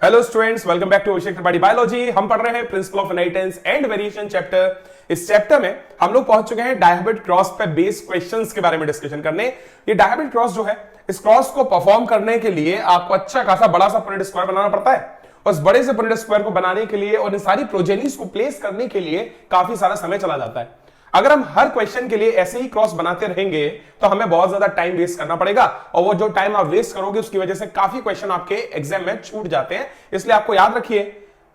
Hello students, welcome back to Abhishek Tripathi biology. हम पढ़ रहे हैं principle of inheritance and variation chapter. इस चैप्टर में हम लोग पहुंच चुके हैं डायहाब्रिड क्रॉस पे बेस्ड क्वेश्चंस के बारे में डिस्कशन करने। ये डायहाब्रिड क्रॉस जो है, इस क्रॉस को परफॉर्म करने के लिए आपको अच्छा खासा बड़ा सा पुनेट स्क्वायर बनाना पड़ता है। उस बड़े से पुनेट स्क्वायर को बनाने के लिए और इन सारी प्रोजेनीज को प्लेस करने के लिए काफी सारा समय चला जाता है। अगर हम हर क्वेश्चन के लिए ऐसे ही क्रॉस बनाते रहेंगे तो हमें बहुत ज्यादा टाइम वेस्ट करना पड़ेगा, और वो जो टाइम आप वेस्ट करोगे उसकी वजह से काफी क्वेश्चन आपके एग्जाम में छूट जाते हैं। इसलिए आपको याद रखिए,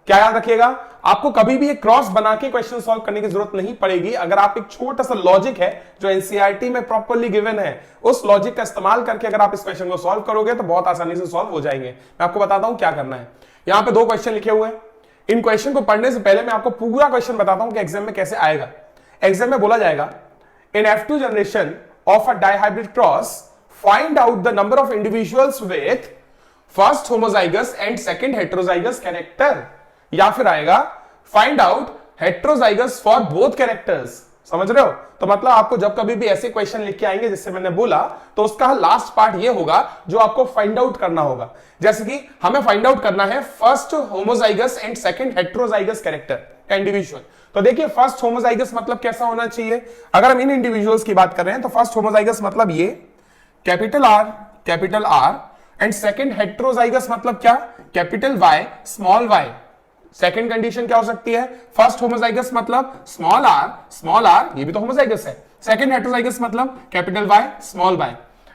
क्या याद रखिएगा, आपको कभी भी एक क्रॉस बना के क्वेश्चन सॉल्व करने की जरूरत नहीं पड़ेगी। अगर आप एक छोटा सा लॉजिक है जो एनसीईआरटी में प्रॉपर्ली गिवन है, उस लॉजिक का इस्तेमाल करके अगर आप इस क्वेश्चन को सॉल्व करोगे तो बहुत आसानी से सॉल्व हो जाएंगे। मैं आपको बताता हूं क्या करना है। यहां पे दो क्वेश्चन लिखे हुए हैं। इन क्वेश्चन को पढ़ने से पहले मैं आपको पूरा क्वेश्चन बताता हूं कि एग्जाम में कैसे आएगा। एग्जाम में बोला जाएगा, in F2 generation of a dihybrid cross, find out the number of individuals with first homozygous and second heterozygous character, या फिर आएगा find out heterozygous for both characters। समझ रहे हो? तो मतलब आपको जब कभी भी ऐसे क्वेश्चन लिख के आएंगे जिससे मैंने बोला, तो उसका लास्ट पार्ट ये होगा जो आपको फाइंड आउट करना होगा। जैसे कि हमें फाइंड आउट करना है first homozygous and second heterozygous character individual. तो देखिए, फर्स्ट होमोजाइगस मतलब कैसा होना चाहिए। अगर हम इन इंडिविजुअल्स की बात कर रहे हैं तो फर्स्ट होमोजाइगस मतलब ये capital R and second heterozygous मतलब क्या, capital Y small Y. Second condition क्या हो सकती है, फर्स्ट होमोजाइगस मतलब स्मॉल आर, ये भी तो होमोजाइगस है। सेकंड हेटेरोजाइगस मतलब कैपिटल वाई स्मॉल वाई।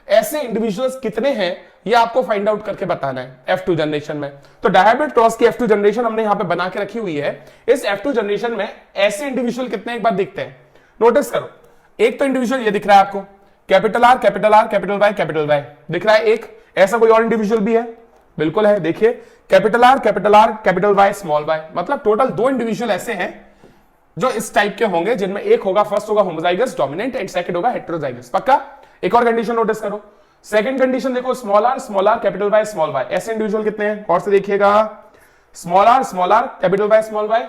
ऐसे इंडिविजुअल्स कितने हैं ये आपको फाइंड आउट करके बताना है F2 जनरेशन में। तो डायहाब्रिड क्रॉस की F2 जनरेशन हमने यहां पे बना के रखी हुई है। इस F2 जनरेशन में ऐसे इंडिविजुअल कितने एक बार देखते हैं। नोटिस करो, एक तो इंडिविजुअल ये दिख रहा है आपको, कैपिटल आर कैपिटल वाई दिख रहा है। एक ऐसा कोई और इंडिविजुअल भी है? बिल्कुल है। देखिए, capital R capital Y small Y, मतलब टोटल दो इंडिविजुअल ऐसे हैं जो इस टाइप के होंगे, जिनमें एक होगा फर्स्ट होगा होमोजाइगस डोमिनेंट एंड सेकंड होगा हेटेरोजाइगस। पक्का? एक और कंडीशन नोटिस करो, सेकंड कंडीशन देखो, small R capital Y small Y. ऐसे इंडिविजुअल कितने हैं और से देखिएगा, small R capital Y small Y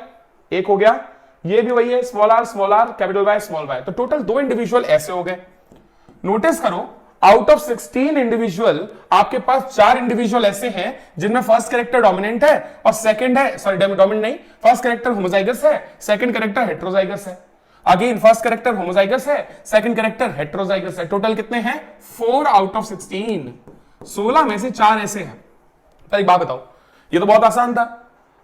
एक हो गया, ये भी वही है, small R capital Y small Y. तो टोटल दो इंडिविजुअल ऐसे हो गए। नोटिस करो, आउट ऑफ 16 इंडिविजुअल आपके पास 4 इंडिविजुअल ऐसे हैं जिनमें फर्स्ट कैरेक्टर डोमिनेंट है और सेकंड है, सॉरी डोमिनेंट नहीं, फर्स्ट कैरेक्टर होमोजाइगस है, सेकंड कैरेक्टर हेटेरोजाइगस है। अगेन फर्स्ट कैरेक्टर होमोजाइगस है, सेकंड कैरेक्टर हेटेरोजाइगस है। टोटल कितने हैं? 4 आउट ऑफ 16। 16 में से 4 ऐसे हैं। तो एक बात बताओ, ये तो बहुत आसान था,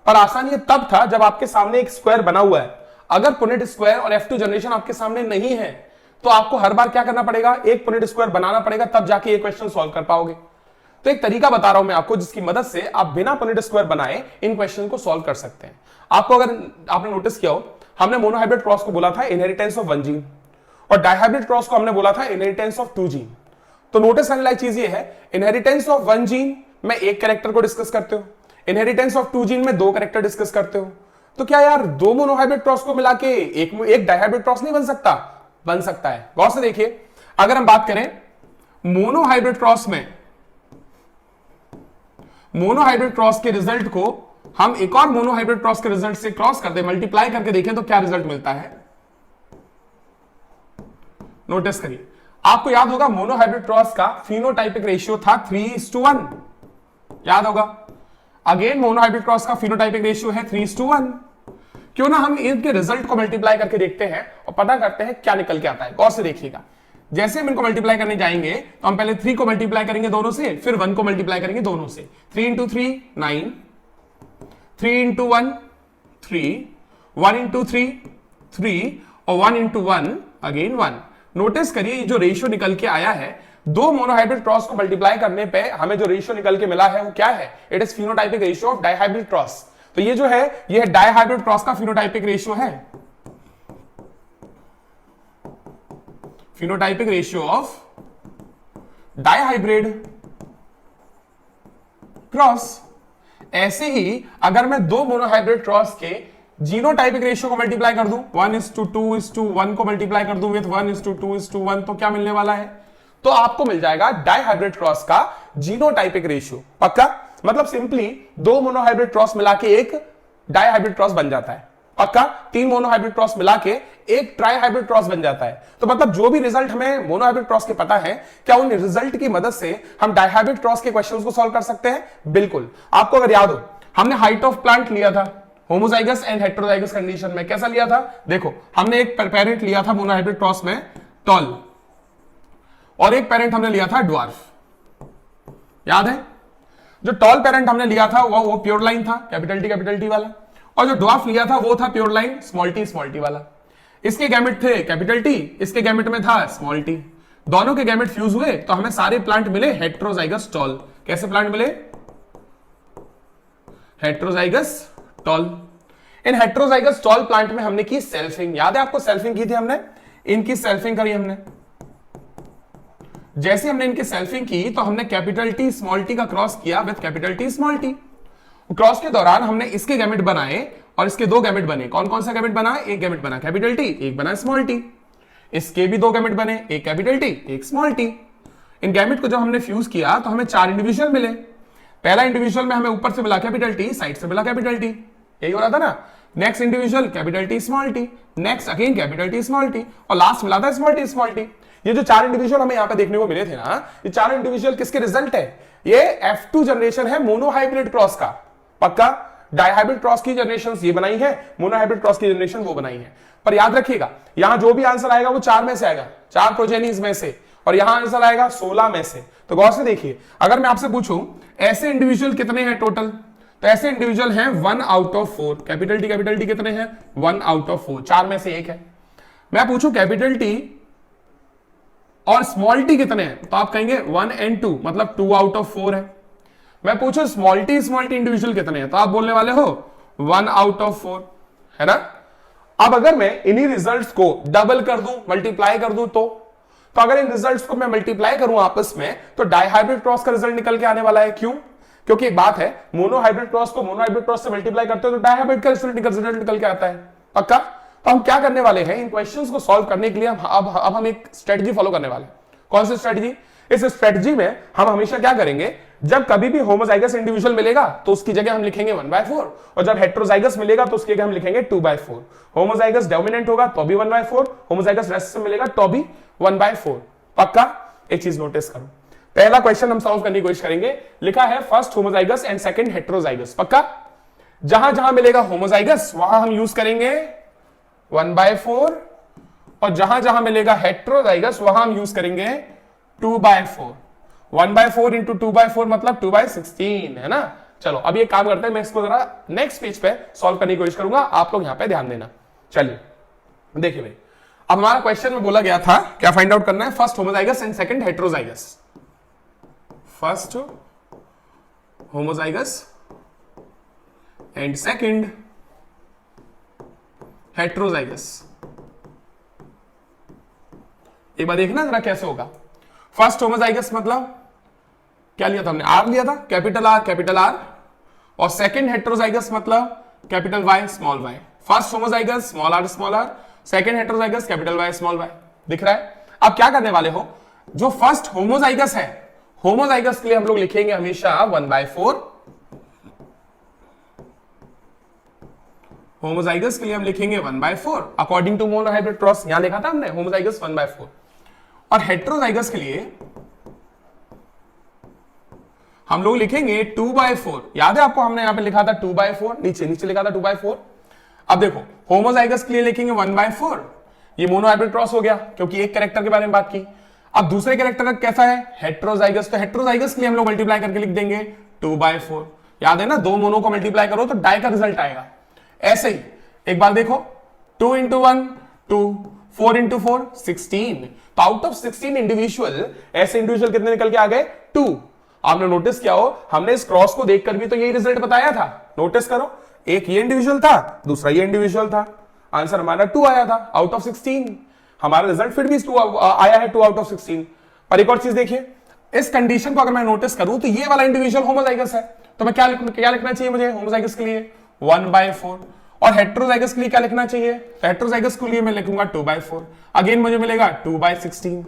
पर आसान ये तब था जब आपके सामने एक स्क्वायर बना हुआ है। अगर पुनेट स्क्वायर और F2 जनरेशन आपके सामने नहीं है तो आपको हर बार क्या करना पड़ेगा, एक पुनेट स्क्वायर बनाना पड़ेगा, तब जाके ये क्वेश्चन सॉल्व कर पाओगे। तो एक तरीका बता रहा हूं मैं आपको जिसकी मदद से आप बिना पुनेट स्क्वायर बनाए इन क्वेश्चन को सॉल्व कर सकते हैं। आपको अगर आपने नोटिस किया हो, हमने मोनोहाइब्रिड क्रॉस को बोला था इनहेरिटेंस ऑफ 1 जीन, और डायहाइब्रिड क्रॉस को हमने बोला था इनहेरिटेंस ऑफ 2 जीन। तो नोटिस करने लायक चीज ये है, इनहेरिटेंस ऑफ 1 जीन में एक कैरेक्टर को डिस्कस करते हो, इनहेरिटेंस ऑफ 2 जीन में 2 कैरेक्टर डिस्कस करते हो। तो क्या यार दो मोनोहाइब्रिड क्रॉस को मिला के एक डायहाइब्रिड क्रॉस नहीं बन सकता? बन सकता है। गौर से देखिए, अगर हम बात करें मोनोहाइब्रिड क्रॉस में, मोनोहाइब्रिड क्रॉस के रिजल्ट को हम एक और मोनोहाइब्रिड क्रॉस के रिजल्ट से क्रॉस कर दे, मल्टीप्लाई करके देखें तो क्या रिजल्ट मिलता है। नोटिस करिए, आपको याद होगा मोनोहाइब्रिड क्रॉस का फिनोटाइपिक रेशियो था 3:1, याद होगा। अगेन मोनोहाइब्रिड क्रॉस का फिनोटाइपिक रेशियो है 3:1। क्यों ना हम इनके रिजल्ट को मल्टीप्लाई करके देखते हैं और पता करते हैं क्या निकल के आता है। गौर से देखिएगा, जैसे हम इनको मल्टीप्लाई करने जाएंगे तो हम पहले 3 को मल्टीप्लाई करेंगे दोनों से, फिर 1 को मल्टीप्लाई करेंगे दोनों से। 3 × 3 9, 3 × 1 3, 1 × 3 3, और 1 × 1 अगेन 1। नोटिस करिए, जो रेशियो निकल के आया है, दो मोनोहाइब्रिड क्रॉस को मल्टीप्लाई करने पे हमें जो रेशियो निकल के मिला है वो क्या है? It is phenotypic ratio of dihybrid cross. तो ये जो है, ये डायहाइब्रिड क्रॉस का फिनोटाइपिक रेशियो है, phenotypic ratio of dihybrid cross. ऐसे ही अगर मैं दो मोनोहाइब्रिड क्रॉस के जीनोटाइपिक रेशियो को मल्टीप्लाई कर दूं, 1:2:1 को मल्टीप्लाई कर दूं विथ 1:2:1, तो क्या मिलने वाला है? तो आपको मिल जाएगा डायहाइब्रिड क्रॉस का जीनोटाइपिक रेशियो। पक्का? मतलब सिंपली दो मोनोहाइब्रिड क्रॉस मिला के एक डायहाइब्रिड क्रॉस बन जाता है। पक्का? 3 मोनोहाइब्रिड क्रॉस मिला के एक ट्राइहाइब्रिड क्रॉस बन जाता है। तो मतलब जो भी रिजल्ट हमें मोनोहाइब्रिड क्रॉस के पता है, क्या उन रिजल्ट की मदद से हम डायहाइब्रिड क्रॉस के क्वेश्चंस को सॉल्व कर सकते हैं? बिल्कुल। आपको अगर याद हो, हमने हाइट ऑफ प्लांट लिया था होमोजाइगस एंड हेटेरोजाइगस कंडीशन में, कैसा लिया था? देखो हमने एक पेरेंट लिया था मोनोहाइब्रिड क्रॉस में टॉल, और एक पेरेंट हमने लिया था ड्वार्फ। याद है? जो टॉल पेरेंट हमने लिया था वो प्योर लाइन था, कैपिटल टी वाला, और जो ड्वार्फ लिया था वो था प्योर लाइन स्मॉल टी वाला। इसके गैमेट थे कैपिटल टी, इसके गैमेट में था स्मॉल टी। दोनों के गैमेट फ्यूज हुए तो हमें सारे प्लांट मिले हेटेरोजाइगस टॉल। कैसे प्लांट मिले? Heterozygous tall. इन हेटेरोजाइगस टॉल प्लांट में हमने की सेल्फिंग। याद है आपको सेल्फिंग की थी हमने? इनकी सेल्फिंग करी हमने। जैसे हमने इनकी सेल्फिंग की तो हमने कैपिटल टी स्मॉल टी का क्रॉस किया with capital T small T. Cross के दौरान हमने इसके गैमेट बनाए और इसके दो गैमेट बने। कौन कौन सा गैमेट बना? एक गैमेट बना कैपिटल टी, एक बना स्मॉल टी। इसके भी दो गैमेट बने, एक कैपिटल टी, एक स्मॉल टी। इन गैमेट को जब हमने फ्यूज किया तो हमें 4 इंडिविजुअल मिले। पहला इंडिविजुअल में हमें ऊपर से मिला कैपिटल टी, साइड से मिला कैपिटल टी, यही हो रहा था ना। Next individual capital T small T, next again capital T small T, और लास्ट मिला था स्मॉल टी। ये जो 4 इंडिविजुअल हमें यहां पे देखने को मिले थे ना, ये 4 इंडिविजुअल किसके रिजल्ट है? ये F2 जनरेशन है मोनोहाइब्रिड क्रॉस का। पक्का डाइहाइब्रिड क्रॉस की जनरेशन ये बनाई है, मोनोहाइब्रिड क्रॉस की जनरेशन वो बनाई है। पर याद रखिएगा यहां जो भी आंसर आएगा वो 4 में से आएगा, 4 प्रोजेनीज में से, और यहां आंसर आएगा 16 में से। तो गौर से देखिए, अगर मैं आपसे पूछूं ऐसे इंडिविजुअल कितने हैं टोटल, तो ऐसे इंडिविजुअल हैं 1 आउट ऑफ 4। कैपिटल टी कितने हैं? 1 आउट ऑफ 4, 4 में से एक है। मैं पूछूं कैपिटल टी और स्मॉल टी कितने हैं, तो आप कहेंगे 1 and 2, मतलब 2 आउट ऑफ 4 है। मैं पूछूं स्मॉल टी इंडिविजुअल कितने हैं, तो आप बोलने वाले हो 1 आउट ऑफ 4, है ना। अब अगर मैं इन्हीं रिजल्ट्स को डबल कर दूं, मल्टीप्लाई कर दूं, तो अगर इन रिजल्ट्स को मैं मल्टीप्लाई करूं आपस में, तो डाइहाइब्रिड क्रॉस का रिजल्ट निकल के आने वाला है। क्यों? क्योंकि एक बात है, मोनोहाइब्रिड क्रॉस को मोनोहाइब्रिड क्रॉस से मल्टीप्लाई करते हो तो डाइहाइब्रिड का रिजल्ट निकल के आता है। पक्का? तो हम क्या करने वाले हैं, इन क्वेश्चंस को सॉल्व करने के लिए अब हम एक स्ट्रेटजी फॉलो करने वाले हैं। कौन सी स्ट्रेटजी? इस स्ट्रेटजी में हम हमेशा क्या करेंगे, जब कभी भी होमोजाइगस इंडिविजुअल मिलेगा तो उसकी जगह हम लिखेंगे 1/4, और जब हेटेरोजाइगस मिलेगा तो उसकी जगह हम लिखेंगे 2/4। होमोजाइगस डोमिनेंट होगा तो भी 1/4, होमोजाइगस रेसिसिव मिलेगा तो भी 1/4। पक्का? एक चीज नोटिस करो, पहला क्वेश्चन हम सॉल्व करने की कोशिश करेंगे। लिखा है first homozygous and second heterozygous. पक्का? जहां जहां मिलेगा होमोजाइगस वहां हम यूज करेंगे 1/4, और जहां जहां मिलेगा हेटेरोजाइगस वहां हम यूज करेंगे 2/4। 1/4 इंटू 2/4 मतलब 2/16, है ना। चलो अब ये काम करते हैं, मैं इसको जरा नेक्स्ट पेज पे सॉल्व करने की कोशिश करूंगा, आप लोग यहां पे ध्यान देना। चलिए देखिए भाई, अब हमारा क्वेश्चन में बोला गया था क्या फाइंड आउट करना है, first homozygous and second heterozygous. First homozygous and second heterozygous. एक बार देखना जरा कैसे होगा। फर्स्ट होमोजाइगस मतलब क्या लिया था हमने? आर लिया था, कैपिटल आर, और सेकंड हेटेरोजाइगस मतलब capital Y small Y. First homozygous small R, second heterozygous capital Y small Y. दिख रहा है? अब क्या करने वाले हो, जो फर्स्ट होमोजाइगस है, होमोजाइगस के लिए हम लोग लिखेंगे हमेशा 1/4, होमोजाइगस के लिए हम लिखेंगे 1/4 अकॉर्डिंग टू मोनोहाइब्रिड क्रॉस। यहां लिखा था हमने होमोजाइगस 1/4, और हेटेरोजाइगस के लिए हम लोग लिखेंगे 2/4। याद है आपको, हमने यहां पे लिखा था 2/4, नीचे लिखा था 2/4। अब देखो होमोजाइगस के लिए लिखेंगे 1/4, ये मोनोहाइब्रिड क्रॉस हो गया क्योंकि एक कैरेक्टर के बारे में बात की। अब दूसरे कैरेक्टर का कैसा है? हेटेरोजाइगस, तो हेटेरोजाइगस के लिए हम लोग मल्टीप्लाई करके लिख देंगे 2/4। याद है ना, दो मोनो को मल्टीप्लाई करो तो डाई का रिजल्ट आएगा। ऐसे ही एक बार देखो, 2 इंटू 1 2, 4 इंटू 4 16। तो आउट ऑफ 16 इंडिविजुअल, ऐसे इंडिविजुअल कितने निकल के आ गए? 2। आपने नोटिस किया हो, हमने इस क्रॉस को देखकर भी तो यही रिजल्ट बताया था। नोटिस करो, एक ये इंडिविजुअल था, दूसरा ये इंडिविजुअल था, आंसर हमारा 2 आया था आउट ऑफ 16। हमारा रिजल्ट फिर भी 2 आया है, 2 आउट ऑफ 16। पर एक और चीज देखिए, इस कंडीशन को अगर मैं नोटिस करूं तो ये वाला इंडिविजुअल होमोजाइगस है, तो मैं क्या लिखना चाहिए मुझे होमोजाइगस के लिए? 1/4। और हेटेरोजाइगस के लिए क्या लिखना चाहिए? तो हेटेरोजाइगस के लिए मैं लिखूंगा 2/4। अगेन मुझे मिलेगा 2/16।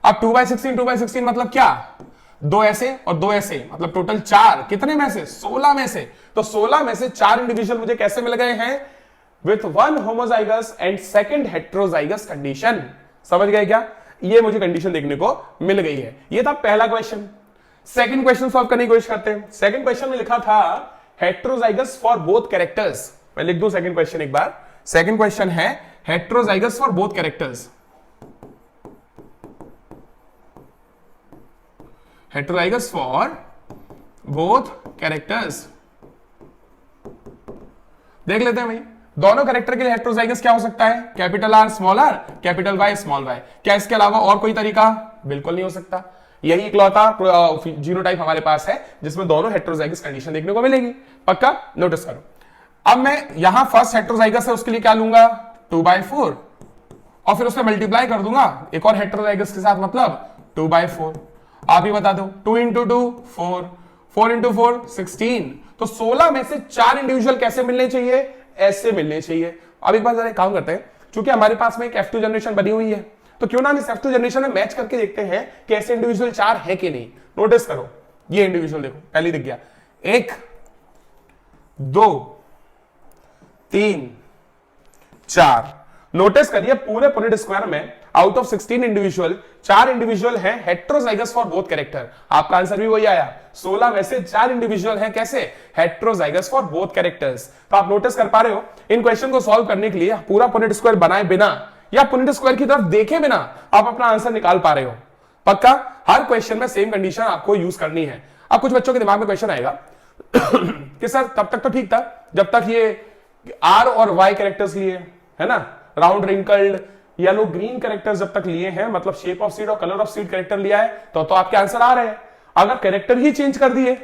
अब 2/16 मतलब क्या? 2 ऐसे और 2 ऐसे, मतलब टोटल 4। कितने में से? 16 में से। तो 16 में से 4 इंडिविजुअल मुझे कैसे मिल गए हैं? With 1 homozygous and second heterozygous condition. समझ गए क्या? ये मुझे कंडीशन देखने को मिल गई है। ये था पहला क्वेश्चन। सेकंड क्वेश्चन सॉल्व करने की कोशिश करते हैं। सेकंड क्वेश्चन में लिखा था हेट्रोजाइगस फॉर बोथ कैरेक्टर्स। मैं लिख दूं सेकंड क्वेश्चन एक बार। सेकंड क्वेश्चन है heterozygous for both characters. Heterozygous for both characters. देख लेते हैं भाई, दोनों कैरेक्टर के लिए हेट्रोजाइगस क्या हो सकता है? Capital R small R, capital Y small Y. क्या इसके अलावा और कोई तरीका? बिल्कुल नहीं हो सकता। यही इकलौता जीनोटाइप हमारे पास है जिसमें दोनों हेट्रोजाइगस कंडीशन देखने को मिलेगी। पक्का नोटिस करो। अब मैं यहां फर्स्ट हेट्रोजाइगस है उसके लिए क्या लूंगा? 2/4 और फिर उससे मल्टीप्लाई कर दूंगा एक और हेट्रोजाइगस के साथ, मतलब 2/4। आप ही बता दो, 2 × 2 4, 4 × 4 16। तो 16 में से 4 इंडिविजुअल कैसे मिलने चाहिए? ऐसे मिलने चाहिए। अब एक बार जरा काम करते हैं, क्योंकि हमारे पास में एक F2 जनरेशन बनी हुई है, तो क्यों ना हम इस F2 जनरेशन में मैच करके देखते हैं कि ऐसे इंडिविजुअल 4 है कि नहीं। नोटिस करो, ये इंडिविजुअल देखो, पहले दिख गया 1 2 3 4। नोटिस करिए पूरे यूनिट स्क्वायर में आउट ऑफ 16 इंडिविजुअल 4 इंडिविजुअल हैं हेट्रोजाइगस फॉर बोथ कैरेक्टर। आपका आंसर भी वही आया, 16 में से 4 इंडिविजुअल हैं कैसे? Heterozygous for both characters. तो आप नोटिस कर पा रहे हो, इन क्वेश्चन को सॉल्व करने के लिए पूरा यूनिट स्क्वायर बनाए बिना या यूनिट स्क्वायर की तरफ देखे बिना आप अपना आंसर निकाल पा रहे हो। पक्का हर क्वेश्चन में सेम कंडीशन आपको यूज करनी है। अब कुछ बच्चों के दिमाग में क्वेश्चन आएगा कि सर तब तक तो ठीक था जब तक ये आर और वाई कैरेक्टर्स लिए, है ना, round wrinkled yellow green characters जब तक लिए हैं, मतलब शेप ऑफ सीड और कलर ऑफ सीड कैरेक्टर लिया है, तो आपके आंसर आ रहे हैं। अगर कैरेक्टर ही चेंज कर दिए,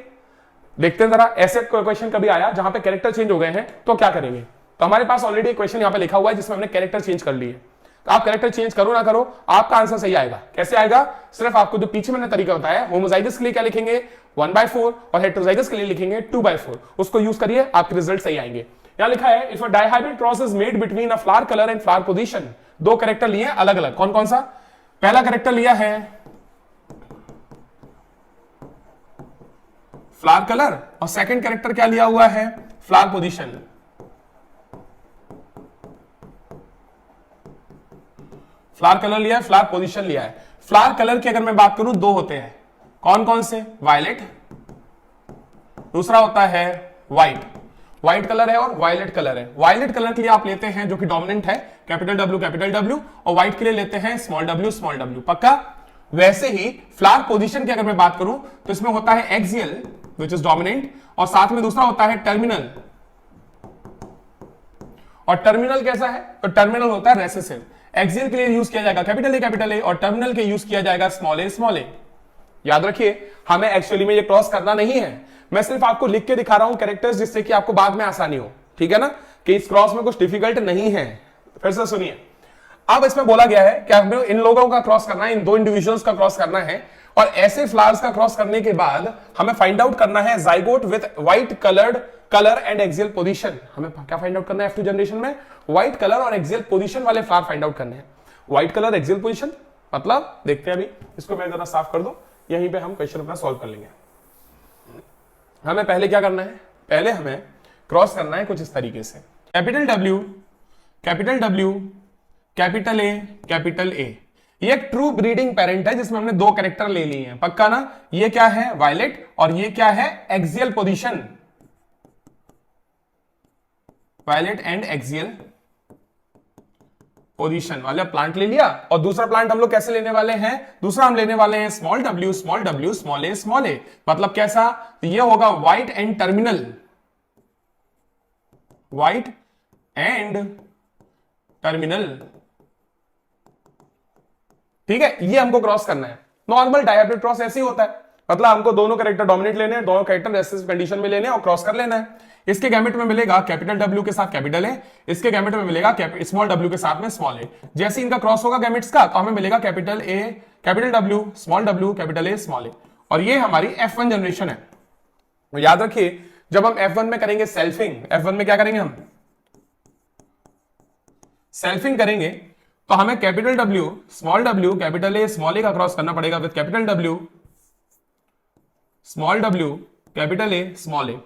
देखते हैं जरा, ऐसे क्वेश्चन कभी आया जहां पे कैरेक्टर चेंज हो गए हैं तो क्या करेंगे? तो हमारे पास ऑलरेडी एक क्वेश्चन यहां पे लिखा हुआ है जिसमें हमने कैरेक्टर चेंज कर लिए। तो आप कैरेक्टर चेंज करो ना करो, आपका आंसर सही आएगा। कैसे आएगा? सिर्फ आपको जो पीछे मैंने तरीका बताया, होमोजाइगस के लिए क्या लिखेंगे? 1/4 और हेट्रोजाइगस के लिए लिखेंगे 2/4। उसको यूज करिए, आपके रिजल्ट सही आएंगे। यहां लिखा है if a dihybrid cross is made between a flower colour and flower position. दो कैरेक्टर लिए अलग अलग, कौन कौन सा? पहला कैरेक्टर लिया है फ्लावर कलर और सेकंड कैरेक्टर क्या लिया हुआ है? Flower position. फ्लावर कलर लिया है, फ्लावर पोजीशन लिया है। फ्लावर कलर की अगर मैं बात करूं, दो होते हैं, कौन कौन से? वायलेट, दूसरा होता है व्हाइट। व्हाइट कलर है और वायलेट कलर है। वायलेट कलर के लिए आप लेते हैं जो कि डोमिनेंट है, कैपिटल W, और व्हाइट के लिए लेते हैं स्मॉल w। पक्का? वैसे ही फ्लावर पोजीशन की अगर मैं बात करूं तो इसमें होता है एक्सियल विच इज डोमिनेंट, और साथ में दूसरा होता है टर्मिनल। और टर्मिनल कैसा है? तो टर्मिनल होता है रेसेसिव। एक्सियल के लिए यूज किया जाएगा कैपिटल A, और टर्मिनल के यूज किया जाएगा स्मॉल a। याद रखिए, हमें एक्चुअली में ये क्रॉस करना नहीं है, मैं सिर्फ आपको लिख के दिखा रहा हूं कैरेक्टर्स, जिससे कि आपको बाद में आसानी हो। ठीक है ना, कि इस क्रॉस में कुछ डिफिकल्ट नहीं है। फिर से सुनिए, अब इसमें बोला गया है कि हमें इन लोगों का क्रॉस करना है, इन दो इंडिविजुअल्स का क्रॉस करना है, और ऐसे फ्लावर्स का क्रॉस करने के बाद हमें फाइंड आउट करना है zygote with white colour and axial position. हमें क्या फाइंड आउट करना है F2 जनरेशन में? व्हाइट कलर और एक्सियल पोजीशन वाले फ्लावर फाइंड आउट करने हैं। व्हाइट कलर एक्सियल पोजीशन मतलब देखते हैं अभी, इसको मैं जरा साफ कर दूं, यहीं पे हम क्वेश्चन अपना सॉल्व कर लेंगे। हमें पहले क्या करना है? पहले हमें क्रॉस करना है कुछ इस तरीके से, कैपिटल W, कैपिटल A। ये एक ट्रू ब्रीडिंग पेरेंट है जिसमें हमने दो कैरेक्टर ले लिए हैं। पक्का ना? ये क्या है? वायलेट, और ये क्या है? Axial position. Violet and axial position वाला प्लांट ले लिया, और दूसरा प्लांट हम लोग कैसे लेने वाले हैं? दूसरा हम लेने वाले हैं स्मॉल w, स्मॉल a। मतलब कैसा? तो ये होगा white and terminal, white and terminal. ठीक है, ये हमको क्रॉस करना है। नॉर्मल डायहाइब्रिड क्रॉस ऐसे ही होता है, मतलब हमको दोनों कैरेक्टर डोमिनेट लेने हैं, दोनों कैरेक्टर रेसिस्टिव कंडीशन में लेने हैं और क्रॉस कर लेना है। इसके गैमेट में मिलेगा कैपिटल W के साथ कैपिटल A, इसके गैमेट में मिलेगा स्मॉल w के साथ में स्मॉल a। जैसे इनका क्रॉस होगा गैमेट्स का, तो हमें मिलेगा capital W, small w, capital A, small a। और ये हमारी F1 जनरेशन है। तो याद रखिए, जब हम F1 में करेंगे सेल्फिंग, F1 में क्या करेंगे? हम सेल्फिंग करेंगे, तो हमें capital W, capital A, small a का क्रॉस करना पड़ेगा with capital W, small w, capital A, small a।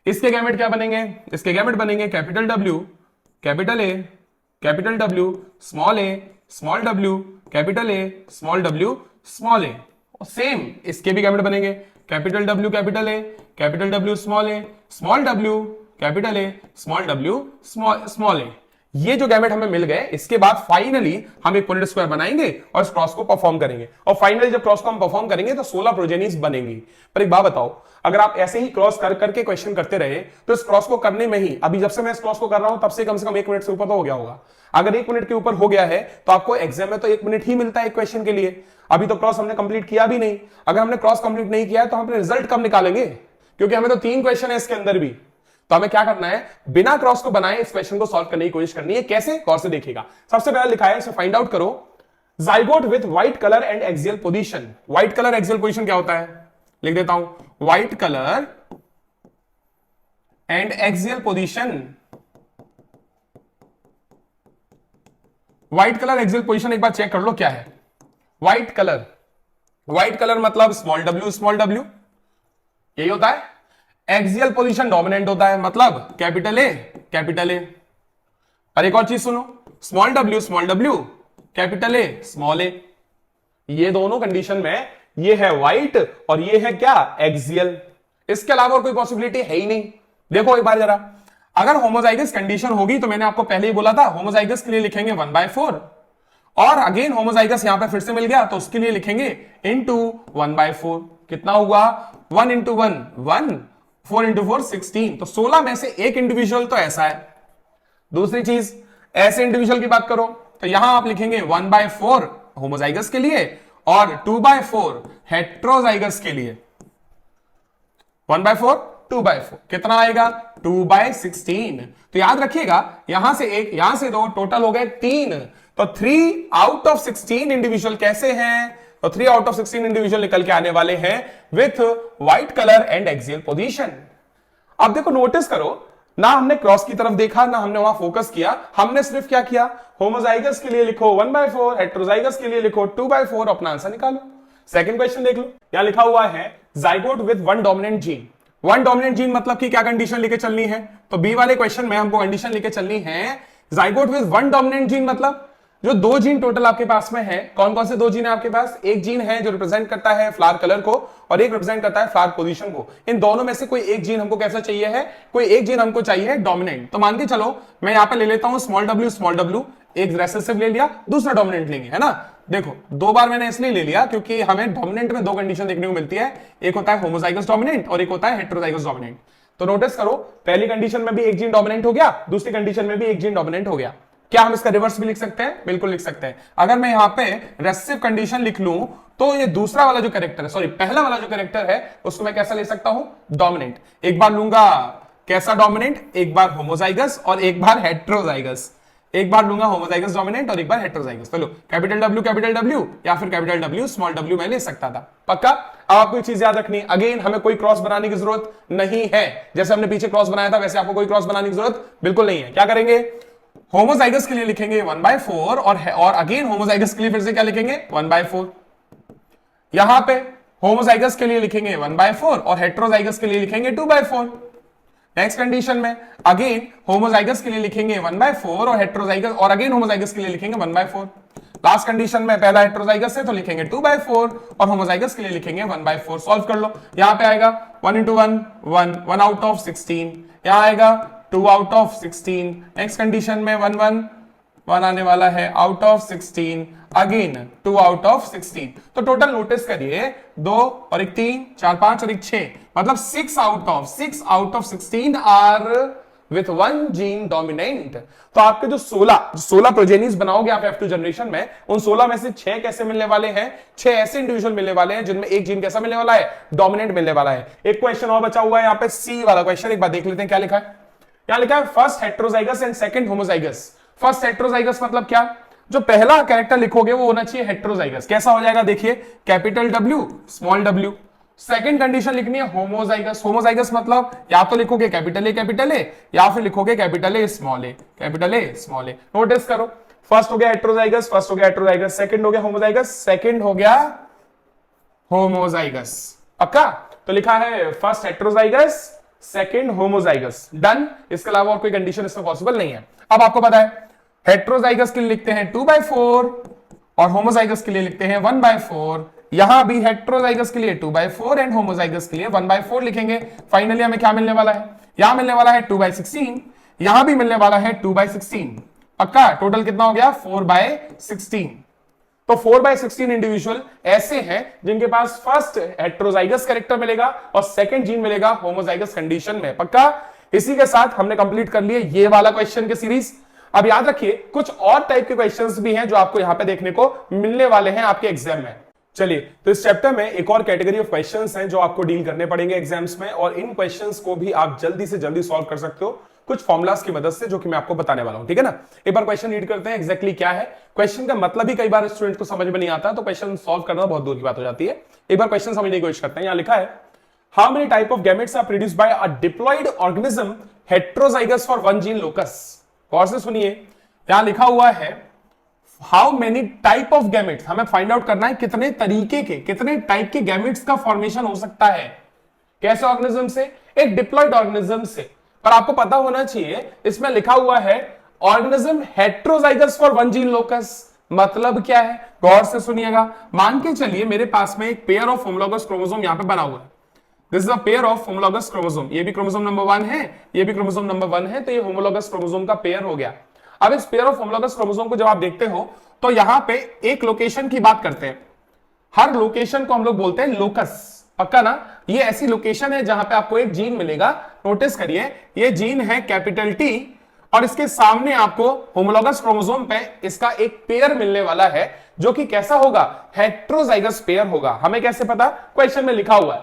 इसके गैमेट क्या बनेंगे? इसके गैमेट बनेंगे capital W, capital A, capital W, small a, small w, capital A, small w, small a। और same इसके भी गैमेट बनेंगे capital W capital A, capital W small A, small W capital A, small W small A. ये जो gamete हमें मिल गए, इसके बाद फाइनली हम एक पुनेट स्क्वायर बनाएंगे और इस क्रॉस को परफॉर्म करेंगे, और फाइनली जब क्रॉस को हम परफॉर्म करेंगे तो 16 प्रोजेनीज बनेंगी। पर एक बात बताओ, अगर आप ऐसे ही क्रॉस कर करके क्वेश्चन करते रहे तो इस क्रॉस को करने में ही, अभी जब से मैं इस क्रॉस को कर रहा हूं तब से कम 1 मिनट से ऊपर तो हो गया होगा। अगर 1 मिनट के ऊपर हो गया है तो आपको एग्जाम में तो 1 मिनट ही मिलता है एक क्वेश्चन के लिए। अभी तो क्रॉस हमने कंप्लीट किया भी नहीं। अगर हमने क्रॉस कंप्लीट नहीं किया तो हम अपने रिजल्ट कब निकालेंगे, क्योंकि हमें तो 3 क्वेश्चन है इसके अंदर भी। तो हमें क्या करना है, बिना क्रॉस को बनाए इस क्वेश्चन को सॉल्व करने की कोशिश करनी है। कैसे, गौर से देखिएगा। सबसे पहले लिखा है, इसे फाइंड आउट करो, zygote with white colour and axial position. White colour axial position क्या होता है, लिख देता हूं, white colour and axial position. White colour axial position एक बार चेक कर लो क्या है। व्हाइट कलर मतलब स्मॉल डब्ल्यू यही होता है। एक्सियल पोजीशन डोमिनेंट होता है, मतलब कैपिटल ए। और एक और चीज सुनो, small W capital A small A. ये दोनों कंडीशन में ये है व्हाइट और ये है क्या, एक्सियल। इसके अलावा और कोई पॉसिबिलिटी है ही नहीं। देखो एक बार जरा, अगर होमोजाइगस कंडीशन होगी तो मैंने आपको पहले ही बोला था होमोजाइगस के लिए लिखेंगे 1/4, और अगेन होमोजाइगस यहां पे फिर से मिल गया तो उसके लिए लिखेंगे इनटू 1/4। कितना हुआ, 1 into 1 1, 4 into 4 16। तो 16 में से एक इंडिविजुअल तो ऐसा है। दूसरी चीज, ऐसे इंडिविजुअल की बात करो तो यहां आप लिखेंगे 1/4 होमोजाइगस के लिए और 2/4 हेट्रोजाइगस के लिए। 1/4 2/4 कितना आएगा, 2/16। तो याद रखिएगा, यहां से एक, यहां से 2, टोटल हो गए 3। तो 3 out of 16 इंडिविजुअल कैसे हैं, तो 3 out of 16 इंडिविजुअल निकल के आने वाले हैं with white colour and axial position. अब देखो, नोटिस करो, ना हमने क्रॉस की तरफ देखा, ना हमने वहां फोकस किया। हमने सिर्फ क्या किया, होमोजाइगस के लिए लिखो 1/4, हेट्रोजाइगस के लिए लिखो 2/4, अपना आंसर निकालो। सेकंड क्वेश्चन देख लो, यहां लिखा हुआ है zygote with 1 dominant gene. 1 dominant gene मतलब कि क्या कंडीशन लेके चलनी है, तो बी वाले क्वेश्चन में हमको कंडीशन लेके चलनी है जाइगोट विद 1 डोमिनेंट जीन, मतलब जो 2 जीन टोटल आपके पास में है। कौन कौन से 2 जीन है आपके पास, एक जीन है जो रिप्रेजेंट करता है फ्लावर कलर को और एक रिप्रेजेंट करता है फ्लावर पोजीशन को। इन दोनों में से कोई एक जीन हमको कैसा चाहिए है, कोई एक जीन हमको चाहिए डोमिनेंट। तो मान के चलो मैं यहां पे ले लेता हूं स्मॉल डब्ल्यू, एक रेसेसिव ले लिया, दूसरा डोमिनेंट लेंगे, है ना। देखो 2 बार मैंने इसलिए ले लिया क्योंकि हमें डोमिनेंट में 2 कंडीशन देखने को मिलती है, एक होता है होमोजाइगस डोमिनेंट और एक होता है हेट्रोजाइगस डोमिनेंट। तो नोटिस करो, पहली कंडीशन में भी एक जीन डोमिनेंट हो गया, दूसरी कंडीशन में भी एक जीन डोमिनेंट हो गया। क्या हम इसका रिवर्स भी लिख सकते हैं, बिल्कुल लिख सकते हैं। अगर मैं यहां पे रेसेसिव कंडीशन लिख लूं तो ये दूसरा वाला जो कैरेक्टर है, सॉरी पहला वाला जो कैरेक्टर है, उसको मैं कैसा ले सकता हूं, डोमिनेंट। एक बार लूंगा कैसा डोमिनेंट, एक बार होमोजाइगस और एक बार हेट्रोजाइगस। एक बार लूंगा होमोजाइगस डोमिनेंट और एक बार हेट्रोजाइगस। चलो कैपिटल डब्ल्यू या फिर कैपिटल डब्ल्यू स्मॉल डब्ल्यू मैं ले सकता था, पक्का। अब आपको एक चीज याद रखनी, अगेन हमें कोई क्रॉस बनाने की जरूरत नहीं है। जैसे हमने पीछे क्रॉस बनाया था वैसे आपको कोई क्रॉस बनाने की जरूरत बिल्कुल नहीं है। क्या करेंगे, होमोजाइगस के लिए लिखेंगे 1/4 और अगेन होमोजाइगस के लिए फिर से क्या लिखेंगे 1/4। यहां पे होमोजाइगस के लिए लिखेंगे 1/4 और हेट्रोजाइगस के लिए लिखेंगे 2/4। नेक्स्ट कंडीशन में अगेन होमोजाइगस के लिए लिखेंगे 1/4 और हेट्रोजाइगस और अगेन होमोजाइगस के लिए लिखेंगे 1/4। लास्ट कंडीशन में पहला हेट्रोजाइगस है तो लिखेंगे 2/4 और होमोजाइगस के लिए लिखेंगे 1/4। सॉल्व कर लो, यहां पे आएगा 1 into 1 1 out of 16, यहां आएगा 2 out of 16। नेक्स्ट कंडीशन में 1 1 1 आने वाला है out of 16, again 2 out of 16। तो टोटल नोटिस करिए 2 और 1 3 4 5 और 1 6, मतलब 6 out of 16 R with 1 gene dominant. तो आपके जो 16 प्रोजेनीज बनाओगे आप F2 जनरेशन में, उन 16 में से 6 कैसे मिलने वाले हैं, 6 ऐसे इंडिविजुअल मिलने वाले हैं जिनमें एक जीन कैसा मिलने वाला है, डोमिनेंट मिलने वाला है। एक क्वेश्चन और बचा हुआ है यहाँ पे, सी वाला क्वेश्चन, एक बार देख लेते हैं क्या लिखा है। यहां लिखा है first heterozygous and second homozygous. First heterozygous मतलब क्या, जो पहला कैरेक्टर लिखोगे वो होना चाहिए हेट्रोजाइगस। कैसा हो जाएगा देखिए, capital W small W. Second condition लिखनी है होमोजाइगस। होमोजाइगस मतलब या तो लिखोगे कैपिटल ए या फिर लिखोगे capital A small A. Notice करो, फर्स्ट हो गया हेट्रोजाइगस, सेकंड हो गया होमोजाइगस, सेकंड हो गया होमोजाइगस, पक्का। तो लिखा है first heterozygous second homozygous, done. इसके अलावा और कोई कंडीशन इसमें पॉसिबल नहीं है। अब आपको पता है हेट्रोजाइगस के लिए लिखते हैं 2/4 और होमोजाइगस के लिए लिखते हैं 1/4। यहां भी हेट्रोजाइगस के लिए 2/4 एंड होमोजाइगस के लिए 1/4 लिखेंगे। फाइनली हमें क्या मिलने वाला है, यहां मिलने वाला है 2/16, यहां भी मिलने वाला है 2/16। पक्का, टोटल कितना हो गया 4/16। तो 4/16 इंडिविजुअल ऐसे हैं जिनके पास फर्स्ट हेट्रोजाइगस कैरेक्टर मिलेगा और सेकंड जीन मिलेगा होमोजाइगस कंडीशन में। पक्का, इसी के साथ हमने कंप्लीट कर लिए ये वाला क्वेश्चन के सीरीज। अब याद रखिए कुछ और टाइप के क्वेश्चंस भी हैं जो आपको यहां पे देखने को मिलने वाले हैं आपके एग्जाम में। चलिए, तो इस चैप्टर में एक और कैटेगरी ऑफ क्वेश्चंस हैं जो आपको डील करने पड़ेंगे एग्जाम्स में, और इन क्वेश्चंस को भी आप जल्दी से जल्दी सॉल्व कर सकते हो कुछ फॉर्मुलास की मदद से, जो कि मैं आपको बताने वाला हूं। ठीक है ना, एक बार क्वेश्चन रीड करते हैं एग्जैक्टली क्या है। क्वेश्चन का मतलब ही कई बार स्टूडेंट को समझ में नहीं आता, तो क्वेश्चन सॉल्व करना बहुत दूर की बात हो जाती है। एक बार क्वेश्चन समझने की कोशिश करते हैं। यहां लिखा है, how many type of gametes are produced by a diploid organism heterozygous for one gene locus. गौर से सुनिए, यहां लिखा हुआ है how many type of gametes, हमें फाइंड आउट करना है कितने तरीके के, कितने टाइप के गैमेट्स का फॉर्मेशन हो सकता है। कैसे ऑर्गेनिज्म से, एक डिप्लॉयड ऑर्गेनिज्म से। पर आपको पता होना चाहिए इसमें लिखा हुआ है organism heterozygous for one gene locus, मतलब क्या है, गौर से सुनिएगा। मान के चलिए मेरे पास में एक पेयर ऑफ होमोलॉगस क्रोमोसोम यहां पे बना हुआ है। This is a pair of homologous chromosome, ये भी क्रोमोसोम नंबर 1 है, ये भी क्रोमोसोम नंबर 1 है, तो ये होमोलॉगस क्रोमोसोम का पेयर हो गया। अब इस पेयर ऑफ होमोलॉगस क्रोमोसोम को जब आप देखते हो तो यहां पे एक लोकेशन की बात करते हैं, हर लोकेशन को हम लोग बोलते हैं लोकस। पक्का ना, ये ऐसी लोकेशन है जहां पे आपको एक जीन मिलेगा। नोटिस करिए, ये जीन है कैपिटल टी, और इसके सामने आपको होमोलॉगस क्रोमोसोम पे इसका एक पेयर मिलने वाला है, जो कि कैसा होगा, हेट्रोजाइगस पेयर होगा। हमें कैसे पता, क्वेश्चन में लिखा हुआ है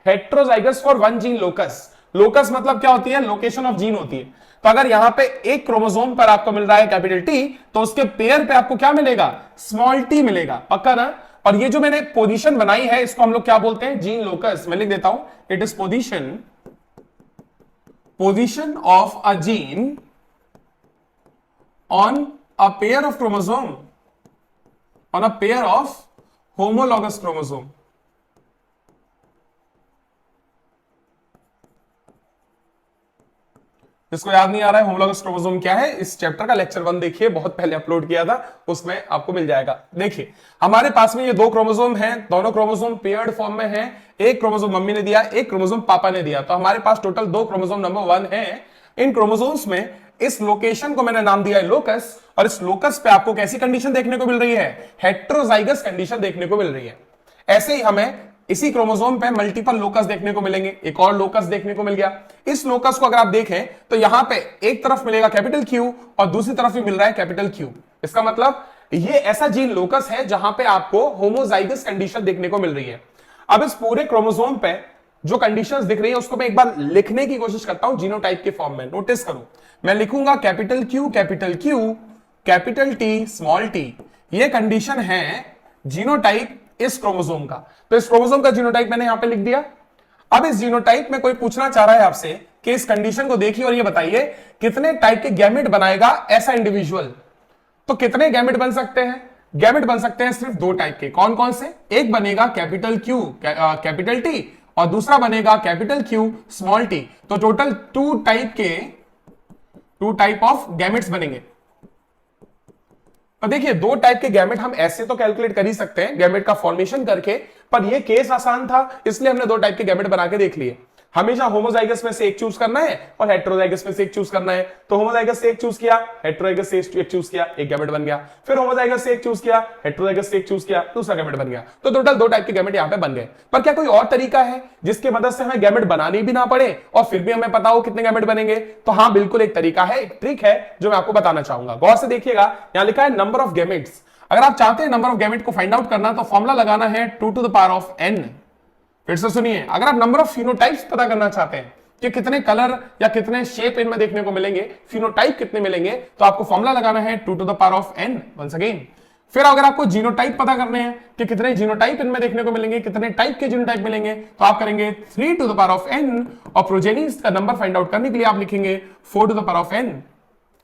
heterozygous for one gene locus. Locus मतलब क्या होती है, लोकेशन ऑफ जीन होती है। तो अगर यहां पे एक क्रोमोसोम पर आपको मिल रहा है कैपिटल टी, तो उसके पेयर पे आपको क्या मिलेगा, स्मॉल टी मिलेगा। पक्का ना, और ये जो मैंने पोजीशन बनाई है इसको हम लोग क्या बोलते हैं, जीन लोकस। मैं लिख देता हूं, it is position of a gene on a pair of chromosome, on a pair of homologous chromosome. जिसको याद नहीं आ रहा है होमोलॉगस क्रोमोसोम क्या है, इस चैप्टर का लेक्चर 1 देखिए, बहुत पहले अपलोड किया था, उसमें आपको मिल जाएगा। देखिए हमारे पास में ये दो क्रोमोसोम हैं, दोनों क्रोमोसोम पेयर्ड फॉर्म में हैं। एक क्रोमोसोम मम्मी ने दिया, एक क्रोमोसोम पापा ने दिया, तो हमारे पास टोटल दो क्रोमोसोम नंबर 1 है। इन क्रोमोसोम्स में इस लोकेशन को मैंने नाम दिया है लोकस, और इस लोकस पे आपको कैसी कंडीशन देखने को मिल रही है, हेट्रोजाइगस कंडीशन देखने को मिल रही है। ऐसे ही हमें इसी क्रोमोसोम पे मल्टीपल लोकस देखने को मिलेंगे। एक और लोकस देखने को मिल गया। इस लोकस को अगर आप देखें तो यहां पे एक तरफ मिलेगा कैपिटल क्यू और दूसरी तरफ भी मिल रहा है कैपिटल क्यू। इसका मतलब ये ऐसा जीन लोकस है जहां पे आपको होमोजाइगस कंडीशन देखने को मिल रही है। अब इस पूरे क्रोमोसोम पे जो कंडीशंस दिख रही है उसको मैं एक बार लिखने की कोशिश करता हूं जीनोटाइप के फॉर्म में। नोटिस करो, मैं लिखूंगा capital Q capital T small T. ये कंडीशन है जीनोटाइप इस क्रोमोसोम का। तो इस क्रोमोसोम का जीनोटाइप मैंने यहां पे लिख दिया। अब इस जीनोटाइप में कोई पूछना चाह रहा है आपसे कि इस कंडीशन को देखिए और ये बताइए कितने टाइप के गैमेट बनाएगा ऐसा इंडिविजुअल। तो कितने गैमेट बन सकते हैं, गैमेट बन सकते हैं सिर्फ दो टाइप के। कौन कौन से, एक बनेगा कैपिटल क्यू कैपिटल टी और दूसरा बनेगा कैपिटल क्यू स्मॉल टी। तो total two type of gametes बनेंगे। तो देखिए दो टाइप के गैमेट हम ऐसे तो कैलकुलेट कर ही सकते हैं गैमेट का फॉर्मेशन करके, पर ये केस आसान था इसलिए हमने दो टाइप के गैमेट बना के देख लिए। हमेशा होमोजाइगस में से एक चूज करना है और हेट्रोजाइगस में से एक चूज करना है। तो होमोजाइगस से एक चूज किया, हेट्रोजाइगस से एक चूज किया, एक गैमेट बन गया। फिर होमोजाइगस से एक चूज किया, हेट्रोजाइगस से एक चूज किया, दूसरा गैमेट बन गया। तो टोटल दो टाइप के गैमेट यहां पे बन गए। पर क्या कोई और तरीका है जिसकी मदद से हमें गैमेट बनानी भी ना पड़े और फिर भी हमें पता हो कितने गैमेट बनेंगे? तो हाँ, बिल्कुल एक तरीका है, एक ट्रिक है जो मैं आपको बताना चाहूंगा। गौर से देखिएगा, यहां लिखा है नंबर ऑफ गैमेट्स। अगर आप चाहते हैं नंबर ऑफ गैमेट को फाइंड आउट करना तो फॉर्मूला लगाना है 2 to the power of n। फिर से सुनिए, अगर आप नंबर ऑफ फिनोटाइप्स पता करना चाहते हैं कि कितने कलर या कितने शेप इनमें देखने को मिलेंगे, फिनोटाइप कितने मिलेंगे, तो आपको फॉर्मूला लगाना है 2 to the power of n once again. फिर अगर आपको जीनोटाइप पता करने हैं कि कितने जीनोटाइप इनमें देखने को मिलेंगे, कितने टाइप के जीनोटाइप मिलेंगे, तो आप करेंगे 3 to the power of n और प्रोजेनिस का नंबर फाइंड आउट करने के लिए आप लिखेंगे 4 to the power of n।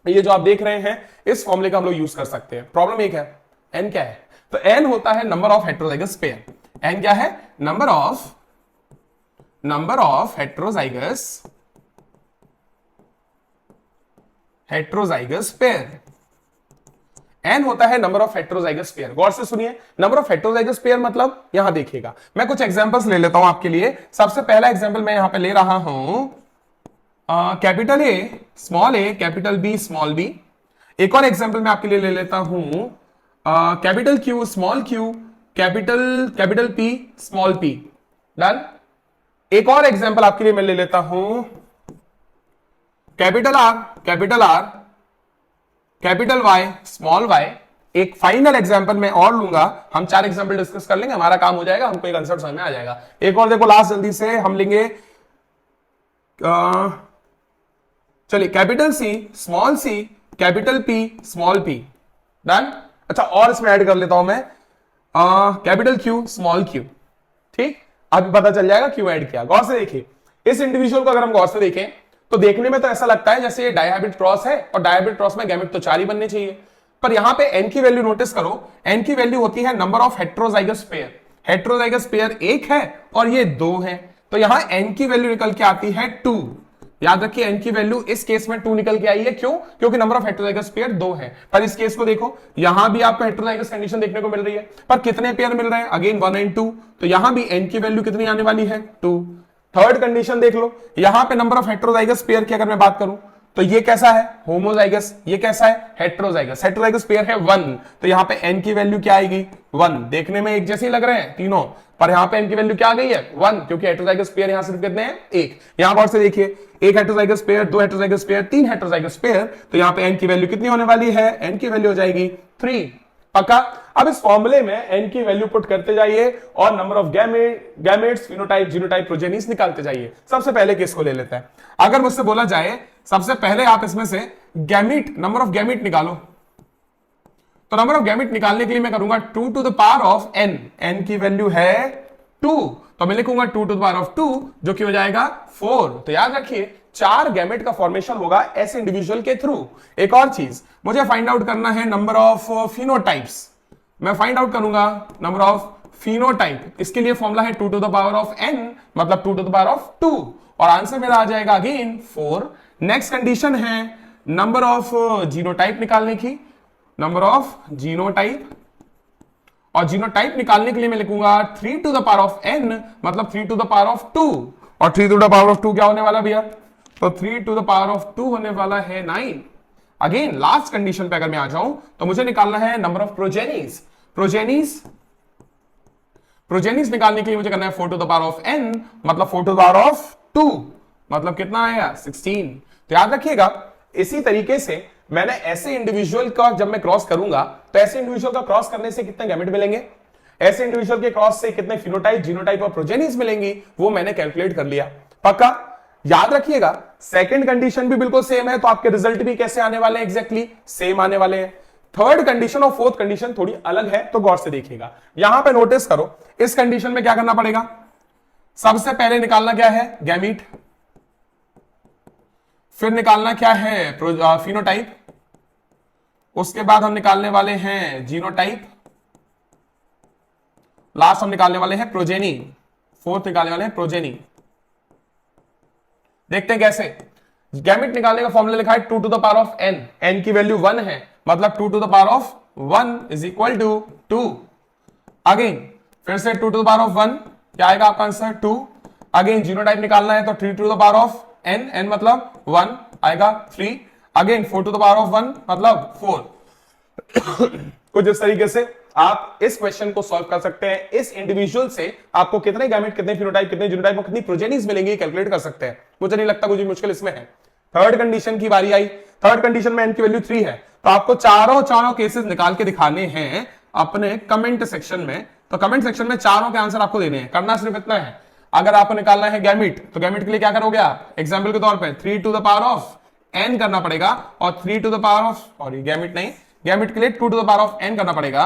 ये जो आप देख रहे हैं इस फॉर्मूले का हम लोग यूज कर सकते हैं। प्रॉब्लम एक है, n क्या है? तो n होता है number of heterozygous pair. n क्या है? Number of heterozygous pair. N होता है नंबर ऑफ हेटेरोजाइगस पेयर। गौर से सुनिए, नंबर ऑफ हेटेरोजाइगस पेयर मतलब यहां देखिएगा, मैं कुछ एग्जांपल्स ले लेता हूं आपके लिए। सबसे पहला एग्जांपल मैं यहां पे ले रहा हूं capital A small A, capital B small B. एक और एग्जांपल मैं आपके लिए ले लेता हूं capital Q small Q, capital P small P. Done. एक और एग्जांपल आपके लिए मैं ले लेता हूं capital R, capital Y small Y. एक फाइनल एग्जांपल मैं और लूंगा, हम 4 एग्जांपल डिस्कस कर लेंगे, हमारा काम हो जाएगा, हमको एक आंसर समझ में आ जाएगा। एक और देखो लास्ट जल्दी से हम लेंगे, चलिए capital C small C, capital P small P. Done. अच्छा और इसमें ऐड कर लेता हूं मैं कैपिटल क्यू स्मॉल क्यू। ठीक, अभी पता चल जाएगा क्यों ऐड किया। गौर से देखिए, इस इंडिविजुअल को अगर हम गौर से देखें तो देखने में तो ऐसा लगता है जैसे ये डायहाइब्रिड क्रॉस है, और डायहाइब्रिड क्रॉस में गैमेट तो 4 ही बनने चाहिए, पर यहां पे एन की वैल्यू नोटिस करो, एन की वैल्यू होती है number of heterozygous pair. Heterozygous pair 1 है और ये 2 है, तो यहां एन की वैल्यू निकल के आती है 2। याद रखिए एन की वैल्यू इस केस में 2 निकल के आई है, क्यों? क्योंकि नंबर ऑफ हेटेरोजाइगस पेयर 2 है। पर इस केस को देखो, यहां भी आपको हेटेरोजाइगस कंडीशन देखने को मिल रही है, पर कितने पेयर मिल रहे हैं? अगेन 1 एंड 2, तो यहां भी एन की वैल्यू कितनी आने वाली है? 2। थर्ड कंडीशन देख लो, यहां पे नंबर ऑफ हेटेरोजाइगस पेयर की अगर मैं बात करूं तो ये कैसा है? होमोजाइगस। ये कैसा है? हेटेरोजाइगस। हेटेरोजाइगस पेयर है 1, तो यहां पे n की वैल्यू क्या आएगी? 1। देखने में एक जैसे ही लग रहे हैं तीनों, पर यहां पे n की वैल्यू क्या आ गई है? 1, क्योंकि हेटेरोजाइगस पेयर यहां सिर्फ कितने हैं? 1। यहां गौर से देखिए, एक heterozygous pair, 2 heterozygous pair, 3 heterozygous pair, तो यहां पे n की वैल्यू कितनी होने वाली है? n की वैल्यू हो जाएगी 3। पक्का? अब इस फॉर्मूले में n की वैल्यू पुट करते जाइए और number of gametes, phenotype, genotype, progenies निकालते जाइए। सबसे पहले किसको ले लेते हैं? अगर मुझसे बोला जाए सबसे पहले आप इसमें से गैमेट, नंबर ऑफ गैमेट निकालो, तो नंबर ऑफ गैमेट निकालने के लिए मैं करूंगा 2 to the power of n। n की वैल्यू है 2, तो मैं लिखूंगा 2 टू द पावर ऑफ 2, जो कि हो जाएगा 4। तो याद रखिए 4 गैमेट का फॉर्मेशन होगा ऐसे इंडिविजुअल के थ्रू। एक और चीज मुझे फाइंड आउट करना है नंबर ऑफ फिनोटाइप्स। मैं फाइंड आउट करूंगा नंबर ऑफ फिनोटाइप। इसके लिए फॉर्मूला है 2 to the power of n, मतलब 2 टू द पावर ऑफ 2, और आंसर मेरा आ जाएगा अगेन 4। नेक्स्ट कंडीशन है नंबर ऑफ जीनोटाइप निकालने की, नंबर ऑफ जीनोटाइप, और जीनोटाइप निकालने के लिए मैं लिखूंगा 3 to the power of n, मतलब 3 टू द पावर ऑफ 2, और 3 टू द पावर ऑफ 2 क्या होने वाला भैया? तो 3 टू द पावर ऑफ 2 होने वाला है 9। अगेन लास्ट कंडीशन पे अगर मैं आ जाऊं तो मुझे निकालना है नंबर ऑफ प्रोजेनिस। प्रोजेनिस निकालने के लिए मुझे करना है 4 to the power of n, मतलब 4 टू द पावर ऑफ 2, मतलब कितना आएगा? 16। तो याद रखिएगा इसी तरीके से मैंने ऐसे इंडिविजुअल का जब मैं क्रॉस करूंगा तो ऐसे इंडिविजुअल का क्रॉस करने से कितने गैमेट मिलेंगे, ऐसे इंडिविजुअल के क्रॉस से कितने फिनोटाइप, जीनोटाइप और प्रोजेनिस मिलेंगी, वो मैंने कैलकुलेट कर लिया। पक्का? याद रखिएगा सेकंड कंडीशन भी बिल्कुल सेम है, तो आपके रिजल्ट भी कैसे आने वाले हैं? एग्जैक्टली सेम आने वाले हैं। थर्ड कंडीशन और फोर्थ कंडीशन थोड़ी अलग है, तो गौर से देखिएगा। यहां पे नोटिस करो, इस कंडीशन में क्या करना पड़ेगा? सबसे पहले निकालना क्या है? गैमीट। फिर निकालना क्या है? फिनोटाइप। उसके बाद हम निकालने वाले हैं जीनोटाइप। लास्ट हम निकालने वाले हैं प्रोजेनी। फोर्थ निकालने वाले हैं प्रोजेनी। देखते हैं कैसे। गैमेट निकालने का फॉर्मूला लिखा है 2 to the power of n। n की वैल्यू 1 है, मतलब 2 to the power of 1 is equal to 2। Again फिर से 2 टू द पावर ऑफ 1, क्या आएगा आपका आंसर? 2। अगेन जीनोटाइप निकालना है तो 3 to the power of n, n मतलब 1 आएगा 3। Again 4 to the power of 1 मतलब 4। कुछ इस तरीके से आप इस क्वेश्चन को सॉल्व कर सकते हैं। इस इंडिविजुअल से आपको कितने गैमेट, कितने फिनोटाइप, कितने जीनोटाइप और कितनी प्रोजेनिस मिलेंगी कैलकुलेट कर सकते हैं। मुझे नहीं लगता कुछ मुश्किल इसमें है। थर्ड कंडीशन की बारी आई। थर्ड कंडीशन में n की वैल्यू 3 है, तो आपको चारों केसेस निकाल के दिखाने हैं अपने कमेंट सेक्शन में। तो कमेंट सेक्शन में चारों के आंसर आपको देने हैं। करना सिर्फ इतना है, अगर आपको निकालना है गैमेट, तो गैमेट के लिए क्या करोगे आप? एग्जाम्पल के तौर पर 3 to the power of n करना पड़ेगा, और 3 to the power of, sorry gamete नहीं, गैमेट के लिए 2 to the power of n करना पड़ेगा,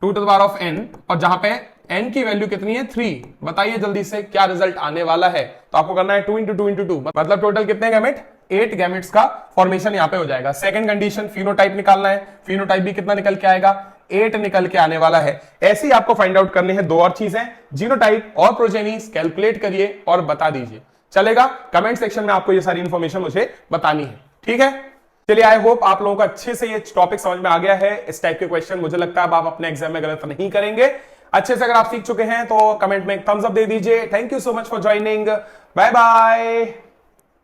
2 to the power of n, और जहां पे n की वैल्यू कितनी है? 3। बताइए जल्दी से क्या रिजल्ट आने वाला है? तो आपको करना है 2 इंटू 2 इंटू 2, मतलब टोटल कितने गैमेट? 8 गैमेट्स का फॉर्मेशन यहां पे हो जाएगा। सेकंड कंडीशन फिनोटाइप निकालना है, फिनोटाइप भी कितना निकल के आएगा? 8 निकल के आने वाला है। ऐसे ही आपको फाइंड आउट करने हैं 2 और चीजें, जीनोटाइप और प्रोजेनिस। कैलकुलेट करिए और बता दीजिए, चलेगा? कमेंट सेक्शन में आपको ये सारी इंफॉर्मेशन मुझे बतानी है, ठीक है? चलिए, आई होप आप लोगों को अच्छे से ये टॉपिक समझ में आ गया है। इस टाइप के क्वेश्चन मुझे लगता है अब आप अपने एग्जाम में गलत नहीं करेंगे। अच्छे से अगर आप सीख चुके हैं तो कमेंट में एक थम्स अप दे दीजिए। Thank you so much for joining. Bye bye.